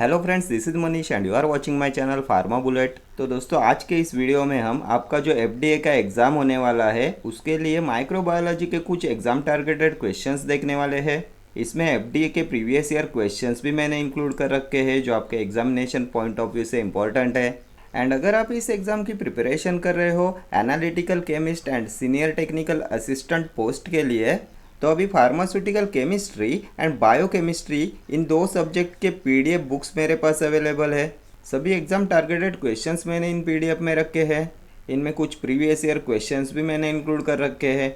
Hello friends, this is Manish and you are watching my channel pharma bullet. तो दोस्तों, आज के इस वीडियो में हम आपका जो एफडीए का एग्ज़ाम होने वाला है उसके लिए माइक्रोबायोलॉजी के कुछ एग्ज़ाम टारगेटेड क्वेश्चंस देखने वाले हैं। इसमें एफडीए के प्रीवियस ईयर क्वेश्चंस भी मैंने इंक्लूड कर रखे हैं जो आपके एग्जामिनेशन पॉइंट ऑफ व्यू से इंपॉर्टेंट है। एंड अगर आप इस एग्ज़ाम की प्रिपरेशन कर रहे हो analytical chemist and senior technical assistant post के लिए, तो अभी फार्मास्यूटिकल केमिस्ट्री एंड बायोकेमिस्ट्री इन दो सब्जेक्ट के पीडीएफ बुक्स मेरे पास अवेलेबल है। सभी एग्ज़ाम टारगेटेड क्वेश्चंस मैंने इन पीडीएफ में रखे हैं। इनमें कुछ प्रीवियस ईयर क्वेश्चंस भी मैंने इंक्लूड कर रखे हैं।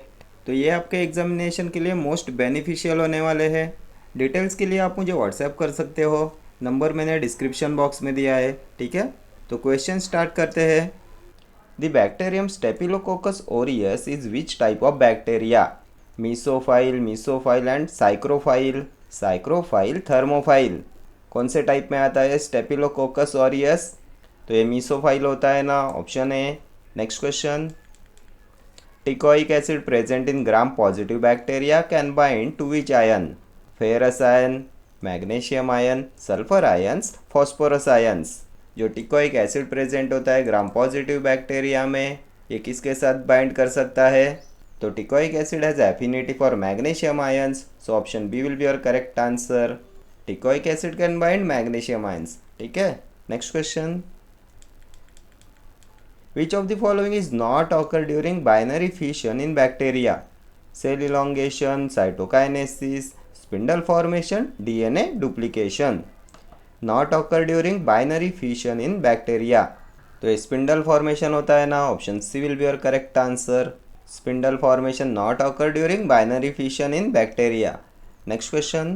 तो ये आपके एग्जामिनेशन के लिए मोस्ट बेनिफिशियल होने वाले हैं। डिटेल्स के लिए आप मुझे व्हाट्सएप कर सकते हो, नंबर मैंने डिस्क्रिप्शन बॉक्स में दिया है। ठीक है, तो क्वेश्चन स्टार्ट करते हैं। The bacterium staphylococcus aureus is which type of bacteria? Mesophile and psychrophile, psychrophile, thermophile. कौन से टाइप में आता है स्टेफिलोकोकस ऑरियस? तो ये मीसोफाइल होता है ना, option A. Next question, teichoic acid present in gram positive bacteria can bind to which ion? Ferrous ion, magnesium ion, sulphur ions, phosphorus ions. जो टिकोइक एसिड प्रेजेंट होता है ग्राम पॉजिटिव बैक्टीरिया में, ये किसके साथ बाइंड कर सकता है? तो teichoic acid has affinity for magnesium ions, so option B will be your correct answer. Teichoic acid can bind magnesium ions. ठीक है, next question, which of the following is not occur during binary fission in bacteria? Cell elongation, cytokinesis, spindle formation, DNA duplication. Not occur during binary fission in bacteria. तो ये spindle formation होता है ना, option C will be your correct answer. Spindle formation not occur during binary fission in bacteria. Next question.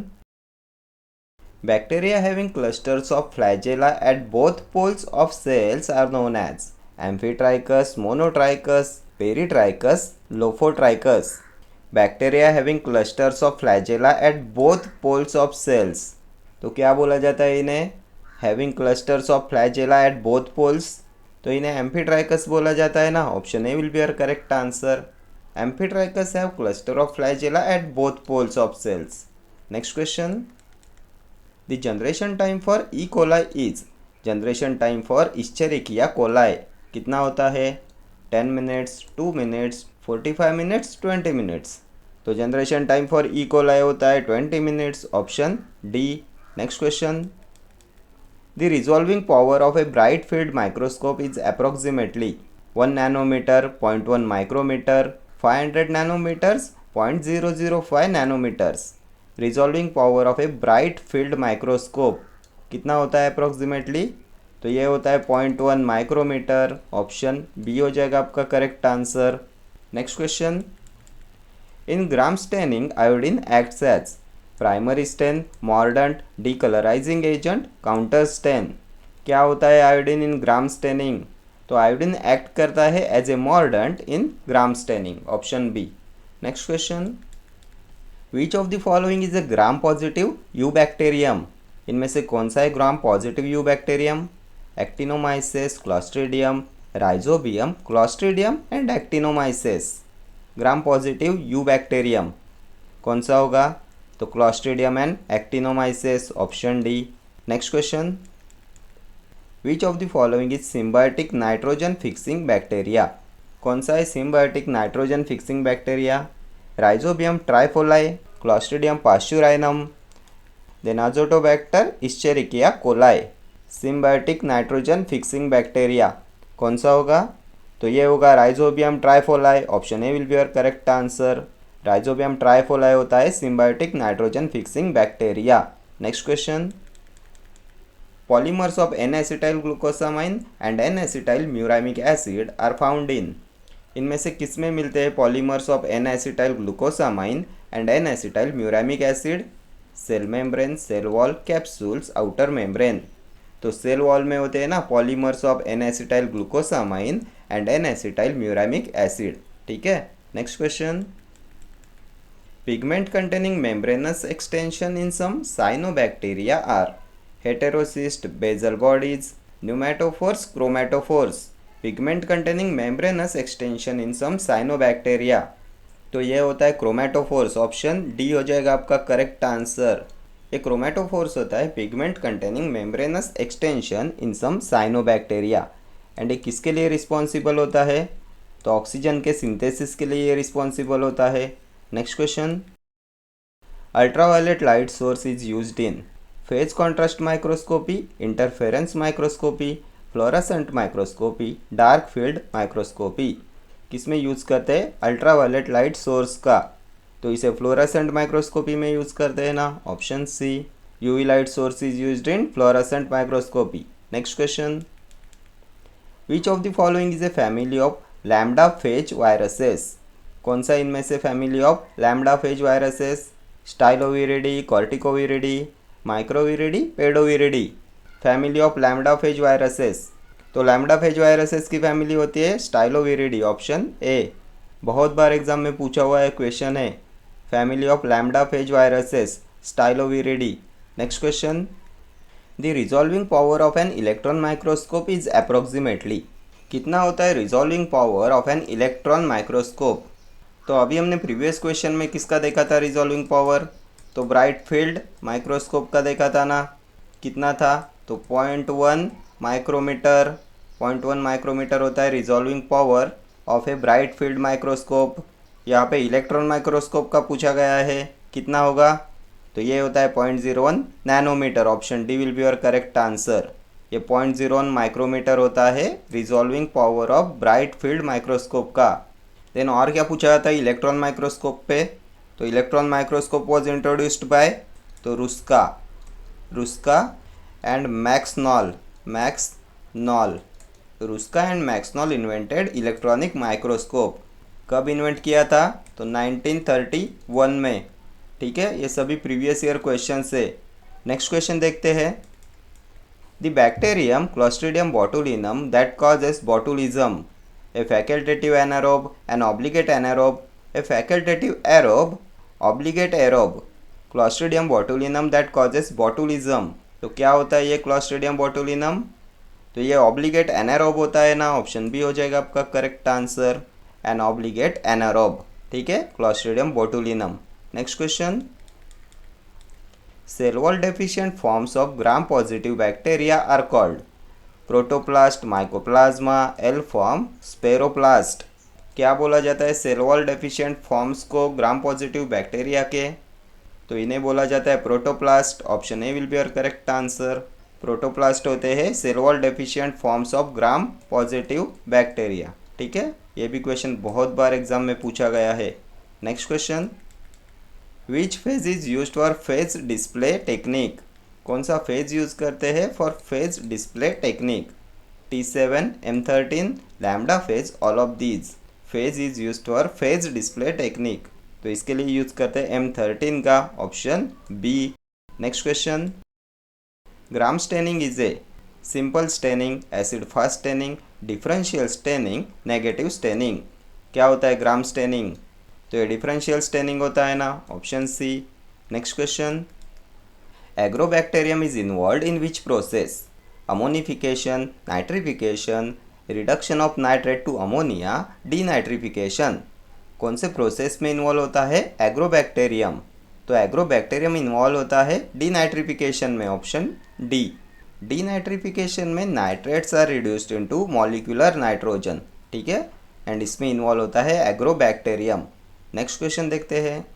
Bacteria having clusters of flagella at both poles of cells are known as Amphitrichus, Monotrichus, Peritrichus, Lophotrichus. Bacteria having clusters of flagella at both poles of cells. तो क्या बोला जाता है इन्हें? Having clusters of flagella at both poles. तो इन्हें Amphitrichus बोला जाता है ना, option A will be your correct answer. Amphitrichus have cluster of flagella at both poles of cells. Next question. The generation time for E. coli is? Generation time for Escherichia coli कितना होता है? 10 minutes, 2 minutes, 45 minutes, 20 minutes. तो generation time for E coli होता है 20 minutes, option D. Next question, the resolving power of a bright field microscope is approximately 1 nanometer, 0.1 micrometer, 500 nanometers, 0.005 nanometers. Resolving power of a bright field microscope कितना होता है approximately? तो ये होता है 0.1 micrometer, option B हो जाएगा आपका correct answer. Next question, in Gram staining iodine acts as primary stain, mordant, decolourising agent, counter stain. क्या होता है आयोडीन इन ग्राम स्टेनिंग? तो आयोडीन एक्ट करता है as a mordant in Gram staining, option B. Next question, which of the following is a Gram positive eubacterium? इनमें से कौन सा है Gram positive eubacterium? Actinomyces, clostridium, rhizobium, clostridium and actinomyces. Gram positive eubacterium कौन सा होगा? तो clostridium and actinomyces, option D. Next question, which of the following is symbiotic nitrogen fixing bacteria? कौन सा है symbiotic nitrogen fixing bacteria? Rhizobium trifolii, clostridium pasteurianum, then azotobacter Escherichia coli. Symbiotic nitrogen fixing bacteria कौन सा होगा? तो ये होगा rhizobium trifolii, option A will be your correct answer. Rhizobium trifolii होता है symbiotic nitrogen fixing bacteria. Next question, polymers of N acetyl glucosamine and N acetyl muramic acid are found in? इनमें से किस में मिलते हैं polymers of N acetyl glucosamine and N acetyl muramic acid? Cell membrane, cell wall, capsules, outer membrane. तो cell wall में होते हैं ना polymers of N acetyl glucosamine and N acetyl muramic acid. ठीक है, next question, pigment containing membranous extension in some cyanobacteria are heterocyst, basal bodies, pneumatophores, chromatophores. Pigment containing membranous extension in some cyanobacteria, तो ये होता है chromatophores, option D हो जाएगा आपका correct answer. ये क्रोमेटोफोर्स होता है pigment containing membranous extension in some cyanobacteria. And ये किसके लिए रिस्पॉन्सिबल होता है? तो ऑक्सीजन के सिंथेसिस के लिए ये रिस्पॉन्सिबल होता है। Next question, ultraviolet light source is used in phase contrast microscopy, interference microscopy, fluorescent microscopy, dark field microscopy. किस में यूज़ करते हैं? अल्ट्रावायलेट लाइट सोर्स का। तो इसे फ्लोरेसेंट माइक्रोस्कोपी में यूज़ करते हैं ना, option C. UV light source is used in fluorescent microscopy. Next question, which of the following is a family of lambda phage viruses? कौन सा इनमें से family of lambda phage viruses? Styloviridae, corticoviridae, microviridae, podoviridae. Family of lambda phage viruses, तो lambda phage viruses की family होती है स्टाइलोविरिडी, option A. बहुत बार exam में पूछा हुआ है क्वेश्चन है, family of lambda phage viruses, styloviridae. Next question, the resolving power of an electron microscope is approximately. कितना होता है resolving power of an electron microscope? तो अभी हमने प्रीवियस क्वेश्चन में किसका देखा था रिजॉल्विंग पावर? तो ब्राइट फील्ड माइक्रोस्कोप का देखा था ना। कितना था? तो 0.1 माइक्रोमीटर। 0.1 माइक्रोमीटर होता है resolving power of a bright field microscope. यहाँ पे इलेक्ट्रॉन माइक्रोस्कोप का पूछा गया है, कितना होगा? तो ये होता है 0.01 nanometer, option D will be your correct answer. ये 0.01 माइक्रोमीटर होता है resolving power of bright field microscope का। देन और क्या पूछा जाता है इलेक्ट्रॉन माइक्रोस्कोप पे? तो electron microscope was introduced by, तो Ruska and Max Knoll. Ruska and Max Knoll invented electronic microscope. कब इन्वेंट किया था? तो 1931 में। ठीक है, ये सभी प्रीवियस ईयर क्वेश्चन से। नेक्स्ट क्वेश्चन देखते हैं, the bacterium clostridium botulinum that causes botulism, a facultative anaerobe, an obligate anaerobe, a facultative aerobe, obligate aerobe, clostridium botulinum that causes botulism। तो क्या होता है ये क्लोस्ट्रीडियम बोटुलिनम? तो ये ऑब्लिगेट एनारोब होता है ना, ऑप्शन बी हो जाएगा आपका correct answer, an obligate anaerobe. ठीक है, clostridium botulinum. Next question, cell wall deficient forms of gram positive bacteria are called protoplast, mycoplasma, L form, spheroplast. क्या बोला जाता है सेल वॉल डेफिशिएंट फॉर्म्स को ग्राम पॉजिटिव बैक्टीरिया के? तो इन्हें बोला जाता है protoplast, option A will be your correct answer. Protoplast होते हैं cell wall deficient forms of gram positive bacteria. ठीक है, ये भी क्वेश्चन बहुत बार एग्जाम में पूछा गया है। Next question, which phage is used for phage display technique? कौन सा फेज यूज़ करते हैं for phage display technique? T7, M13, lambda phage, all of these. Phage is used for phage display technique, तो इसके लिए यूज़ करते हैं M13 का, option B. Next question, gram staining is a simple staining, acid fast staining, differential staining, negative staining. क्या होता है ग्राम staining? तो ये डिफरेंशियल स्टेनिंग होता है ना, option C. Next question, Agrobacterium is involved in which process? Ammonification, nitrification, reduction of nitrate to ammonia, denitrification। कौन से प्रोसेस में इन्वॉल्व होता है एग्रोबैक्टीरियम? तो एग्रोबैक्टीरियम इन्वॉल्व होता है डीनाइट्रिफिकेशन में, ऑप्शन डी। डीनाइट्रिफिकेशन में nitrates are reduced into molecular nitrogen. ठीक है, एंड इसमें इन्वॉल्व होता है एग्रोबैक्टीरियम। नेक्स्ट क्वेश्चन देखते हैं,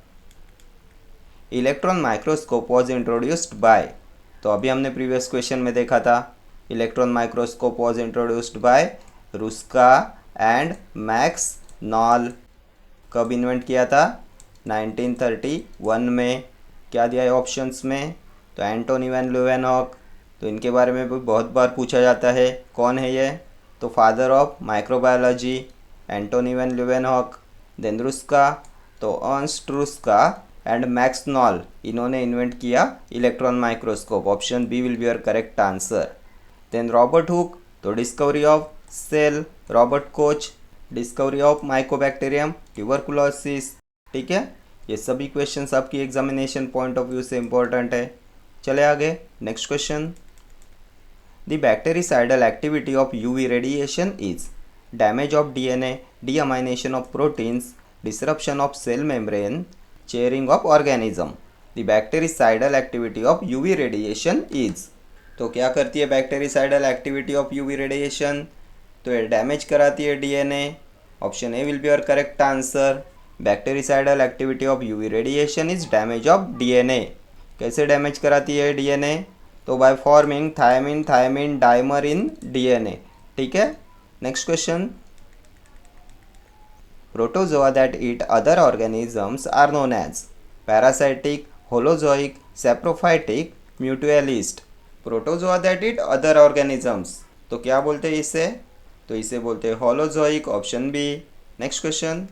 electron microscope was introduced by. तो अभी हमने प्रीवियस क्वेश्चन में देखा था, electron microscope was introduced by Ruska and Max Knoll. कब इन्वेंट किया था? 1931 में। क्या दिया है ऑप्शंस में? तो एंटोनी वैन ल्यूवेनहॉक। तो इनके बारे में भी बहुत बार पूछा जाता है, कौन है ये? तो father of microbiology, Antonie van Leeuwenhoek. Then Ruska, तो अर्नस्ट रुस्का एंड मैक्सनॉल, इन्होंने इन्वेंट किया electron microscope, option B will be your correct answer. Then Robert Hooke, तो discovery of cell, Robert Koch, discovery of mycobacterium, tuberculosis. ठीक है, ये सभी questions आपकी examination point of view से important है। चले आगे, next question, the bactericidal activity of UV radiation is damage of DNA, डीअमाइनेशन of proteins, disruption of cell membrane, chairing of organism. The bactericidal activity of UV radiation is. तो क्या करती है bactericidal activity of UV radiation? तो ये damage कराती है DNA. Option A will be your correct answer. Bactericidal activity of UV radiation is damage of DNA. कैसे damage कराती है डीएनए? तो by forming thymine thymine dimer in DNA. ठीक है, next question. Protozoa that eat other organisms are known as parasitic, holozoic, saprophytic, mutualist. Protozoa that eat other organisms, तो क्या बोलते हैं इसे? तो इसे बोलते हैं holozoic, option B. Next question.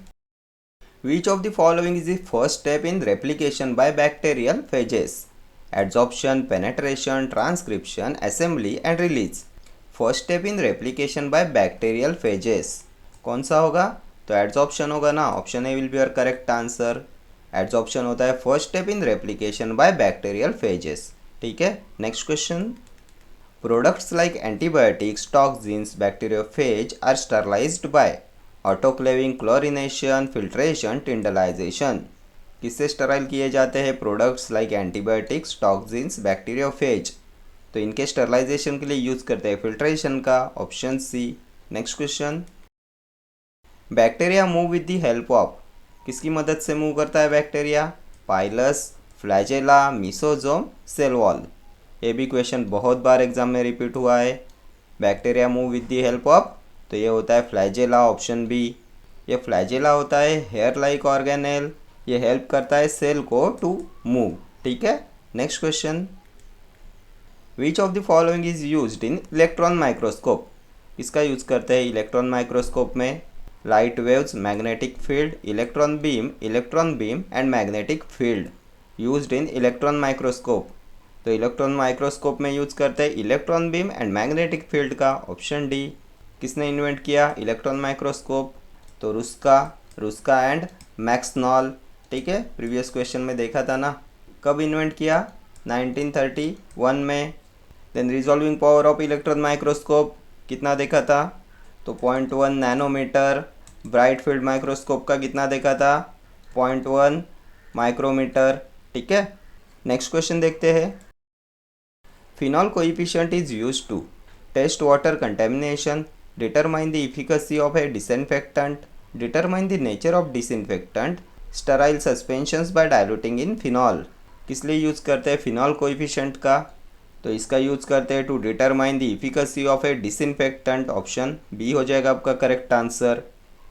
Which of the following is the first step in replication by bacterial phages? Adsorption, penetration, transcription, assembly and release. First step in replication by bacterial phages कौन सा होगा? तो adsorption होगा ना, option A will be your correct answer. Adsorption होता है first step in replication by bacterial phages. ठीक है, next question. Products like antibiotics, toxins, bacteriophage are sterilised by autoclaving, chlorination, filtration, tyndallisation. किससे स्टराइल किए जाते हैं products like antibiotics, toxins, bacteriophage? तो इनके स्टरलाइजेशन के लिए यूज़ करते हैं फिल्ट्रेशन का, option C. Next question. Bacteria move with the help of, किसकी मदद से मूव करता है bacteria? Pilus, flagella, mesosome, cell wall. ये भी क्वेश्चन बहुत बार एग्जाम में रिपीट हुआ है। Bacteria move with the help of, तो ये होता है फ्लैजेला, ऑप्शन बी। ये फ्लैजेला होता है हेयर लाइक ऑर्गेनेल, ये हेल्प करता है सेल को टू मूव। ठीक है, next question. Which of the following is used in electron microscope? इसका यूज करते हैं इलेक्ट्रॉन माइक्रोस्कोप में? Light waves, magnetic field, electron beam and magnetic field used in electron microscope. तो इलेक्ट्रॉन माइक्रोस्कोप में use करते हैं electron beam and magnetic field का, option D. किसने इन्वेंट किया इलेक्ट्रॉन माइक्रोस्कोप? तो रुस्का एंड मैक्सनॉल। ठीक है, प्रीवियस क्वेश्चन में देखा था ना। कब इन्वेंट किया? 1931 में। Then resolving power of electron microscope कितना देखा था? तो 0.1 नैनोमीटर। ब्राइट फील्ड माइक्रोस्कोप का कितना देखा था? 0.1 माइक्रोमीटर। ठीक है, नेक्स्ट क्वेश्चन देखते हैं। Phenol coefficient is used to test water contamination, determine the efficacy of a disinfectant, determine the nature of disinfectant, sterile suspensions by diluting in phenol। किस लिए यूज़ करते हैं फिनॉल कोएफिशिएंट का? तो इसका यूज़ करते हैं to determine the efficacy of a disinfectant, option B हो जाएगा आपका correct answer.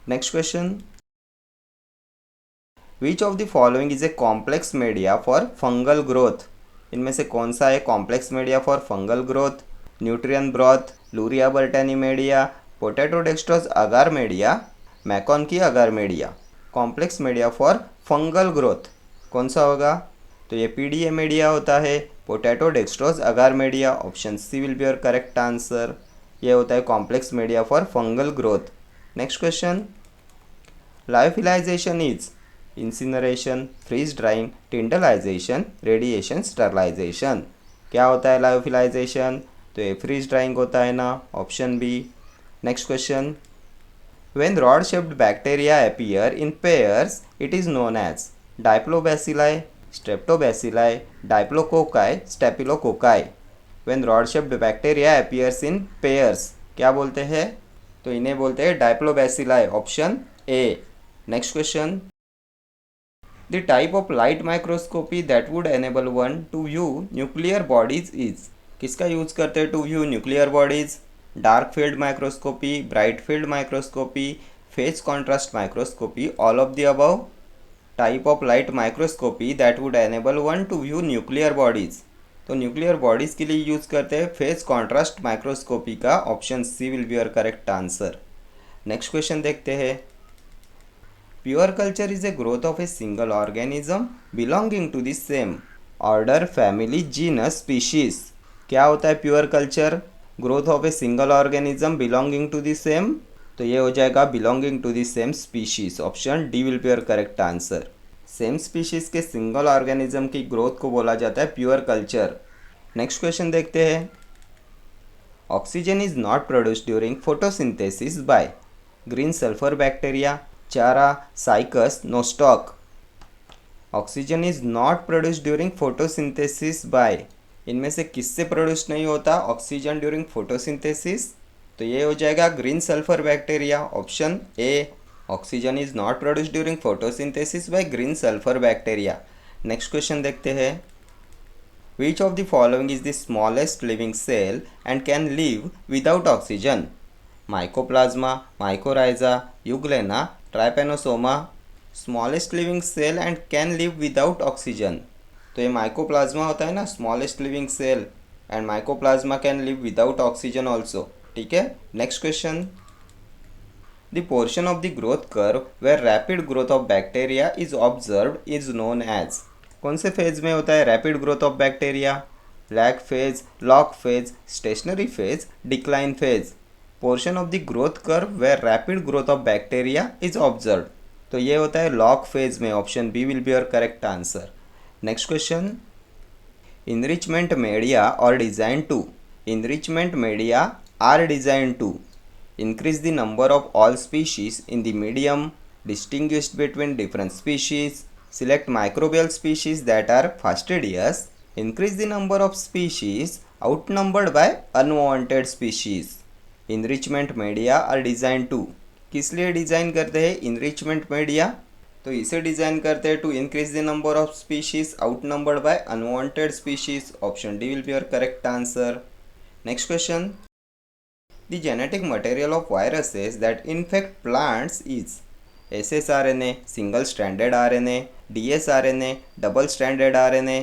Next question. Which of the following is a complex media for fungal growth? इनमें से कौन सा है complex media for fungal growth? Nutrient broth, Luria Bertani media, potato dextrose agar media, MacConkey agar media. Complex media for fungal growth कौन सा होगा? तो ये पीडीए मीडिया होता है, potato dextrose agar media, option C will be your correct answer. ये होता है complex media for fungal growth. Next question. Lyophilization is incineration, freeze drying, tyndallization, radiation sterilization. क्या होता है लायोफिलाइजेशन? तो ये फ्रीज ड्राइंग होता है ना, option B. Next question. When rod shaped bacteria appear in pairs it is known as diplobacilli, streptobacilli, diplococci, staphylococci. When rod shaped bacteria appears in pairs क्या बोलते हैं? तो इन्हें बोलते हैं diplobacilli, option A. Next question. The type of light microscopy that would enable one to view nuclear bodies is. किसका use करते हैं to view nuclear bodies? Dark field microscopy, bright field microscopy, phase contrast microscopy, all of the above. Type of light microscopy that would enable one to view nuclear bodies. तो nuclear bodies के लिए use करते हैं phase contrast microscopy का, option C will be your correct answer. Next question देखते हैं। Pure culture is a growth of a single organism belonging to the same order, family, genus, species. क्या होता है pure culture? Growth of a single organism belonging to the same, तो ये हो जाएगा belonging to the same species, option D will be your correct answer. Same species के single organism की growth को बोला जाता है प्योर कल्चर। नेक्स्ट क्वेश्चन देखते हैं। Oxygen is not produced during photosynthesis by green sulphur bacteria, Chara, Cycas, Nostoc. Oxygen is not produce during photosynthesis by, इनमें से किससे प्रोड्यूस नहीं होता ऑक्सीजन ड्यूरिंग फोटोसिंथेसिस? तो ये हो जाएगा green sulphur bacteria, option A. Oxygen is not produce during photosynthesis by green sulphur bacteria. Next question देखते हैं। Which of the following is the smallest living cell and can live without oxygen? Mycoplasma, mycorrhiza, euglena, trypanosoma. Smallest living cell and can live without oxygen, तो ये mycoplasma होता है ना, smallest living cell, and mycoplasma can live without oxygen also. ठीक है, next question. The portion of the growth curve where rapid growth of bacteria is observed is known as, कौन से फेज में होता है rapid growth of bacteria? Lag phase, log phase, stationary phase, decline phase. Portion of the growth curve where rapid growth of bacteria is observed, तो ये होता है लॉग फेज में, option B will be your correct answer. Next question. Enrichment media are designed to, enrichment media are design to increase the number of all species in the medium, distinguish between different species, select microbial species that are fastidious, increase the number of species outnumbered by unwanted species। enrichment media are designed to, किस लिए design करते हैं enrichment media? तो इसे design करते हैं to increase the number of species outnumbered by unwanted species, option D will be your correct answer. Next question. The genetic material of viruses that infect plants is ssRNA, single stranded RNA, dsRNA, double stranded RNA,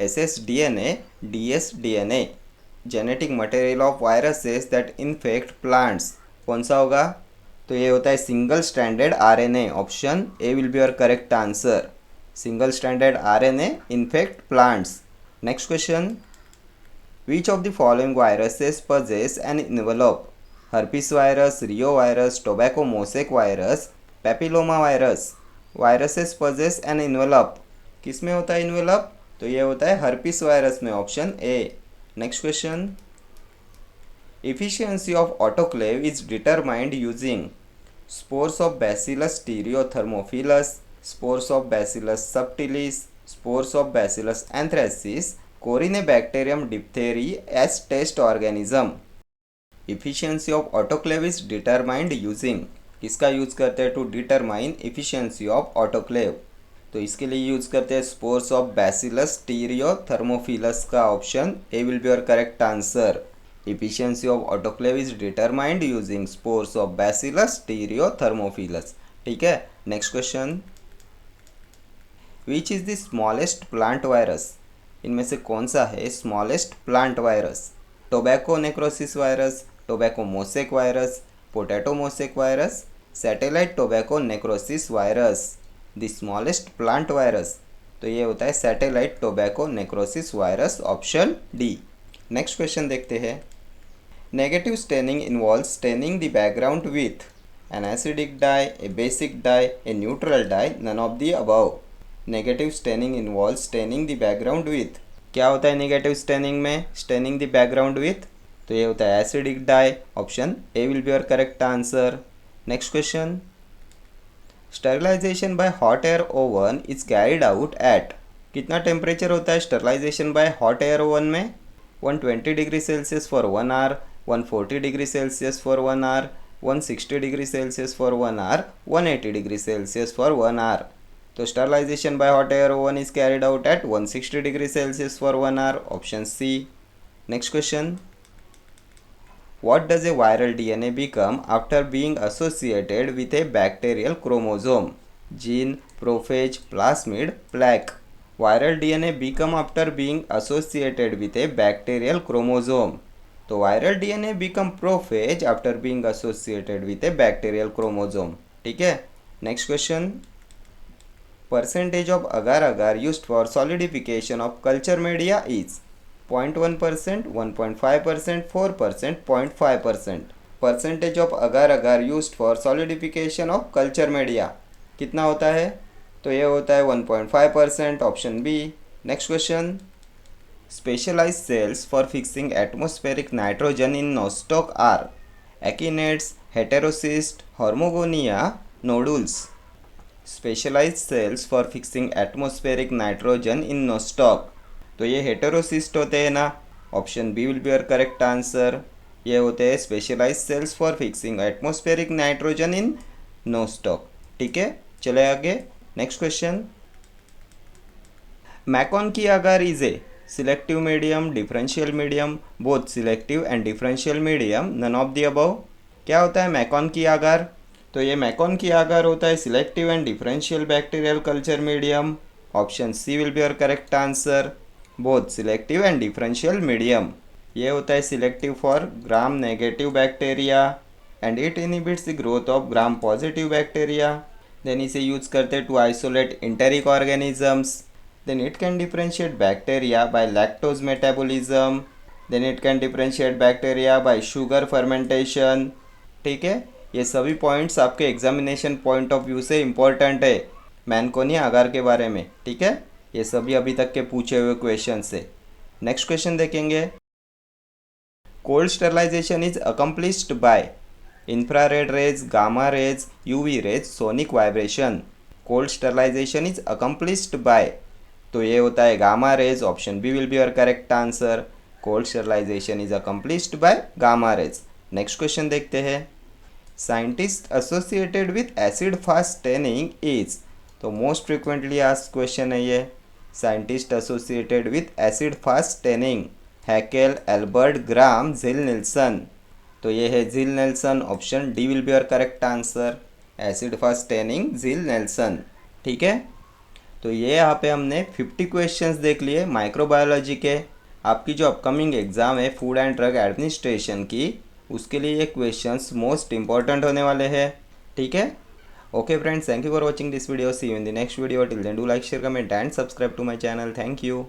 ssDNA, dsDNA। Genetic material of viruses that infect plants, कौन सा होगा? तो ये होता है single stranded RNA, option A will be your correct answer. Single stranded RNA infect plants. Next question. Which of the following viruses possess an envelope? herpes virus, rio virus, tobacco mosaic virus, papilloma virus। viruses possess an envelope, किस में होता है envelope? तो ये होता है herpes virus में, option A. Next question. efficiency of autoclave is determined using spores of bacillus stereothermophilus, spores of bacillus subtilis, spores of bacillus anthracis, corynebacterium diphtheriae as test organism. Efficiency of autoclave is determined using, किसका use करते हैं to determine efficiency of autoclave? तो इसके लिए use करते हैं spores of Bacillus stearothermophilus का, option A will be your correct answer. Efficiency of autoclave is determined using spores of Bacillus stearothermophilus. ठीक है, next question. Which is the smallest plant virus, इनमें से कौन सा है smallest plant virus? Tobacco necrosis virus, tobacco mosaic virus, potato mosaic virus, satellite tobacco necrosis virus. The smallest plant virus, तो ये होता है satellite tobacco necrosis virus, option D. Next question देखते हैं। Negative staining involves staining the background with an acidic dye, a basic dye, a neutral dye, none of the above. Negative staining involve staining the background with, क्या होता है negative staining में? Staining the background with, तो ये होता है acidic dye, option A will be your correct answer. Next question. Sterilization by hot air oven is carried out at, कितना temperature होता है sterilization by hot air oven में? 120 degree Celsius for 1 hour, 140 degree Celsius for 1 hour, 160 degree Celsius for 1 hour, 180 degree Celsius for 1 hour. तो sterilization by hot air oven is carried out at 160 degree Celsius for 1 hour, option C. Next question. What does a viral DNA become after being associated with a bacterial chromosome? Gene, prophage, plasmid, plaque। Viral DNA become after being associated with a bacterial chromosome। तो viral DNA become prophage after being associated with a bacterial chromosome। ठीक है, next question. Percentage of agar-agar used for solidification of culture media is 0.1%, 1.5%, 4%, 0.5%। Percentage of agar agar used for solidification of culture media कितना होता है? तो ये होता है 1.5%, option B. Next question. Specialize cells for fixing atmospheric nitrogen in Nostoc are akinetes, heterocyst, hormogonia, nodules. Specialized cells for fixing atmospheric nitrogen in Nostoc. तो ये heterocyst होते हैं ना, option B will be your correct answer. ये होते हैं specialized cells for fixing atmospheric nitrogen in Nostoc. ठीक है, चले आगे। Next question, MacConkey agar is a selective medium, differential medium, both selective and differential medium, none of the above. क्या होता है मैकॉन की आगार? तो ये मैकॉन की आगार होता है selective and differential bacterial culture medium. Option C will be your correct answer, both selective and differential medium. ये होता है selective for gram negative bacteria and it inhibits the growth of gram positive bacteria. Then इसे use करते to isolate enteric organisms. Then it can differentiate bacteria by lactose metabolism. Then it can differentiate bacteria by sugar fermentation. ठीक है, ये सभी points आपके examination point of view से important है मैनकोनी आगार के बारे में। ठीक है, ये सभी अभी तक के पूछे हुए क्वेश्चन से। नेक्स्ट क्वेश्चन देखेंगे, cold sterilization is accomplished by infrared rays, gamma rays, UV rays, sonic vibration. Cold sterilization is accomplished by, तो ये होता है gamma rays. Option B will be your correct answer, cold sterilization is accomplished by gamma rays. Next question देखते हैं, scientist associated with acid fast staining is, तो most frequently asked question है ये। Scientist associated with acid fast staining, Hückel, Albert, ग्राम, जिल Nelson. तो ये है जिल Nelson. Option D will be your correct answer, acid fast staining, जिल Nelson. ठीक है, तो ये यहाँ पे हमने 50 क्वेश्चंस देख लिए माइक्रोबायोलॉजी के। आपकी जो अपकमिंग एग्ज़ाम है फूड एंड ड्रग एडमिनिस्ट्रेशन की, उसके लिए ये क्वेश्चंस मोस्ट इंपॉर्टेंट होने वाले हैं। ठीक है, okay friends, thank you for watching this video, see you in the next video. Till then do like, share, comment and subscribe to my channel. Thank you.